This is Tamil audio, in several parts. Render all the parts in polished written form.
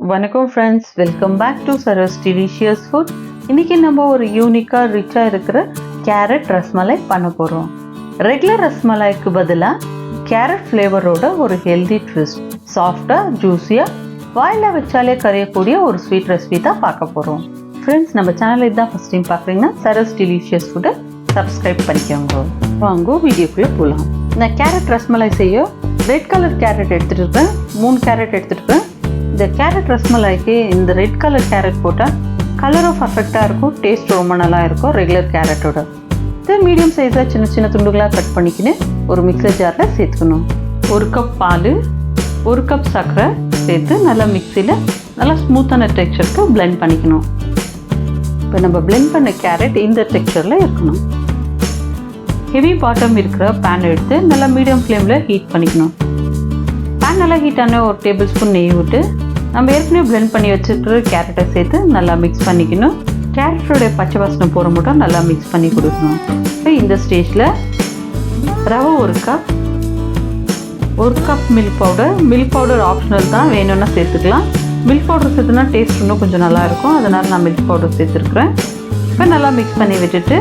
வணக்கம் friends, welcome back to Saras delicious food. இன்றைக்கி நம்ம ஒரு யூனிக்காக ரிச்சாக இருக்கிற கேரட் ரஸ்மலை பண்ண போகிறோம். ரெகுலர் ரஸ்மலாய்க்கு பதிலாக கேரட் ஃப்ளேவரோட ஒரு ஹெல்தி ட்விஸ்ட், சாஃப்டாக ஜூஸியாக வாயில் வச்சாலே கரையக்கூடிய ஒரு ஸ்வீட் ரெசிபி தான் பார்க்க போகிறோம். ஃப்ரெண்ட்ஸ், நம்ம சேனலை இதுதான் ஃபஸ்ட் டைம் பார்க்குறீங்கன்னா சரஸ் டெலிஷியஸ் ஃபுட்டை சப்ஸ்கிரைப் பண்ணிக்கோங்க. வாங்க வீடியோக்குள்ளே போகலாம். நான் கேரட் ரஸ்மலாய் செய்ய ரெட் கலர் கேரட் எடுத்துகிட்டு இருக்கேன், 3 கேரட் எடுத்துகிட்டு இருக்கேன். இந்த கேரட் ரஸ்மலாய்க்கு இந்த ரெட் கலர் கேரட் போட்டால் கலரும் பர்ஃபெக்டாக இருக்கும், டேஸ்ட் ரொம்ப நல்லா இருக்கும் ரெகுலர் கேரட்டோட. இது மீடியம் சைஸாக சின்ன சின்ன துண்டுகளாக கட் பண்ணிக்கின்னு ஒரு மிக்சர் ஜாரில் சேர்த்துக்கணும். 1 கப் பால், 1 கப் சர்க்கரை சேர்த்து நல்லா மிக்சியில் நல்லா ஸ்மூத்தான டெக்ஸ்சருக்கு பிளெண்ட் பண்ணிக்கணும். இப்போ நம்ம பிளெண்ட் பண்ண கேரட் இந்த டெக்ஸ்சரில் இருக்கணும். ஹெவி பாட்டம் இருக்கிற பேன் எடுத்து நல்லா மீடியம் ஃப்ளேமில் ஹீட் பண்ணிக்கணும். பேன் நல்லா ஹீட்டான ஒரு டேபிள் ஸ்பூன் நெய் விட்டு நம்ம ஏற்கனவே பிளெண்ட் பண்ணி வச்சுட்டு கேரட்டை சேர்த்து நல்லா மிக்ஸ் பண்ணிக்கணும். கேரட்டோடைய பச்சை வாசனை போகிற மட்டும் நல்லா மிக்ஸ் பண்ணி கொடுக்கணும். இப்போ இந்த ஸ்டேஜில் ரவை 1 cup, 1 cup milk powder optional தான், வேணும்னா சேர்த்துக்கலாம். மில்க் பவுடர் சேர்த்துனா டேஸ்ட் இன்னும் கொஞ்சம் நல்லாயிருக்கும், அதனால் நான் மில்க் பவுடர் சேர்த்துருக்குறேன். இப்போ நல்லா மிக்ஸ் பண்ணி விட்டுட்டு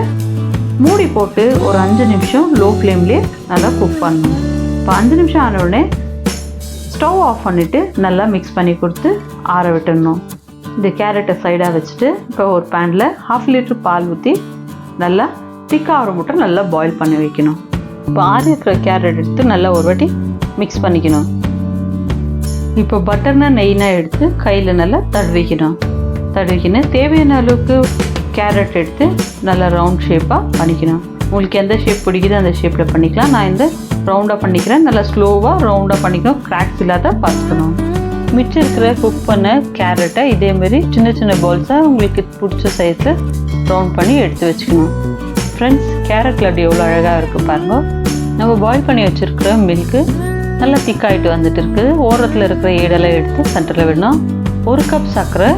மூடி போட்டு ஒரு 5 நிமிஷம் லோ ஃப்ளேம்லேயே நல்லா குக் பண்ணணும். இப்போ 5 நிமிஷம் ஆன உடனே ஸ்டவ் ஆஃப் பண்ணிவிட்டு நல்லா மிக்ஸ் பண்ணி கொடுத்து ஆற விட்டுடணும். இந்த கேரட்டை சைடாக வச்சுட்டு இப்போ ஒரு பேனில் 1/2 லிட்டர் பால் ஊற்றி நல்லா திக்காக மட்டும் நல்லா பாயில் பண்ணி வைக்கணும். இப்போ ஆறி இருக்கிற கேரட் எடுத்து நல்லா ஒரு வாட்டி மிக்ஸ் பண்ணிக்கணும். இப்போ பட்டர்னா நெய்னா எடுத்து கையில் நல்லா தடவிக்கணும். தேவையான அளவுக்கு கேரட் எடுத்து நல்லா ரவுண்ட் ஷேப்பாக பண்ணிக்கணும். உங்களுக்கு எந்த ஷேப் பிடிக்குதோ அந்த ஷேப்பில் பண்ணிக்கலாம். நான் இந்த ரவுண்டாக பண்ணிக்கிறேன். நல்லா ஸ்லோவாக ரவுண்டாக பண்ணிக்கணும், கிராக்ஸ் இல்லாத பார்த்துக்கணும். மிச்சம் இருக்கிற குக் பண்ண கேரட்டை இதேமாரி சின்ன சின்ன பால்ஸாக உங்களுக்கு பிடிச்ச சைஸில் ரவுண்ட் பண்ணி எடுத்து வச்சுக்கணும். ஃப்ரெண்ட்ஸ், கேரட் லட்டு எவ்வளோ அழகாக இருக்குது பாருங்கள். நம்ம பாயில் பண்ணி வச்சுருக்கிற மில்க்கு நல்லா திக்காகிட்டு வந்துட்டு இருக்குது. ஓரத்தில் இருக்கிற ஏடெல்லாம் எடுத்து சென்டரில் விடணும். 1 கப் சர்க்கரை,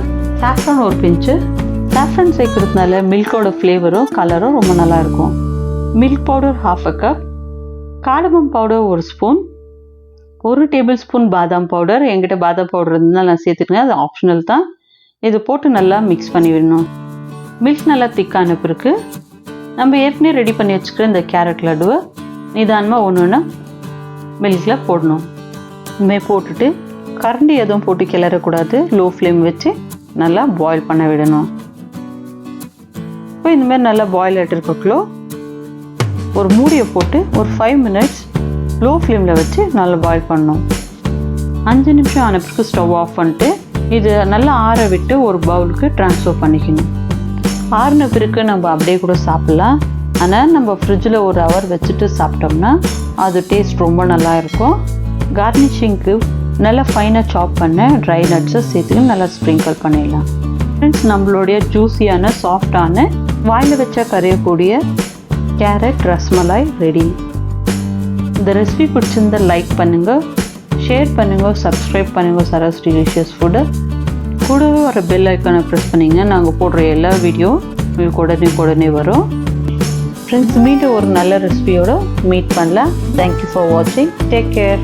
சாஃப்ரான் 1 பிஞ்சு. சாஃப்ரான் சேர்க்கறதுனால மில்கோட ஃப்ளேவரும் கலரும் ரொம்ப நல்லாயிருக்கும். Milk powder 1/2 cup, cardamom powder 1 spoon, 1 table spoon பாதாம் பவுடர். என்கிட்ட பாதாம் பவுடர் இருந்தால் நான் சேர்த்துக்கிறேன், அது ஆப்ஷனல் தான். இது போட்டு நல்லா மிக்ஸ் பண்ணி விடணும். மில்க் நல்லா திக்கான பிறகு நம்ம ஏற்கனவே ரெடி பண்ணி வச்சுக்கிற இந்த கேரட் லட்டுவை நிதானமாக ஒன்று மில்கில் போடணும். இனிமேல் போட்டுட்டு கரண்டி எதுவும் போட்டு கிளறக்கூடாது, லோ ஃப்ளேம் வச்சு நல்லா பாயில் பண்ண விடணும். இப்போ இந்தமாதிரி நல்லா பாயில் ஆகிட்டுருக்கக்குள்ளோ ஒரு மூடியை போட்டு ஒரு 5 மினிட்ஸ் லோ ஃப்ளேமில் வச்சு நல்லா பாயில் பண்ணணும். 5 நிமிஷம் ஆன பிறகு ஸ்டவ் ஆஃப் பண்ணிட்டு இது நல்லா ஆற விட்டு ஒரு பவுலுக்கு ட்ரான்ஸ்ஃபர் பண்ணிக்கணும். ஆறின பிறகு நம்ம அப்படியே கூட சாப்பிட்லாம். ஆனால் நம்ம ஃப்ரிட்ஜில் ஒரு ஹவர் வச்சுட்டு சாப்பிட்டோம்னா அது டேஸ்ட் ரொம்ப நல்லா இருக்கும். கார்னிஷிங்க்கு நல்லா ஃபைனாக சாப் பண்ண ட்ரை நட்ஸை சேர்த்துக்கு நல்லா ஸ்ப்ரிங்கிள் பண்ணிடலாம். ஃப்ரெண்ட்ஸ், நம்மளுடைய ஜூஸியான சாஃப்டான வாயில் வச்சா கரையக்கூடிய கேரட் ரஸ்மலாய் ரெடி. இந்த ரெசிபி பிடிச்சிருந்தா லைக் பண்ணுங்கள், ஷேர் பண்ணுங்கள், சப்ஸ்கிரைப் பண்ணுங்கள் சரஸ் டெலிஷியஸ் ஃபுட்டை. கூடவே வர பெல் ஐக்கானை ப்ரெஸ் பண்ணிங்கன்னா நாங்கள் போடுற எல்லா வீடியோ உங்களுக்கு உடனே வரும். ஃப்ரெண்ட்ஸ், மீண்டும் ஒரு நல்ல ரெசிபியோடு மீட் பண்ணலாம். தேங்க்யூ ஃபார் வாட்சிங். Take care.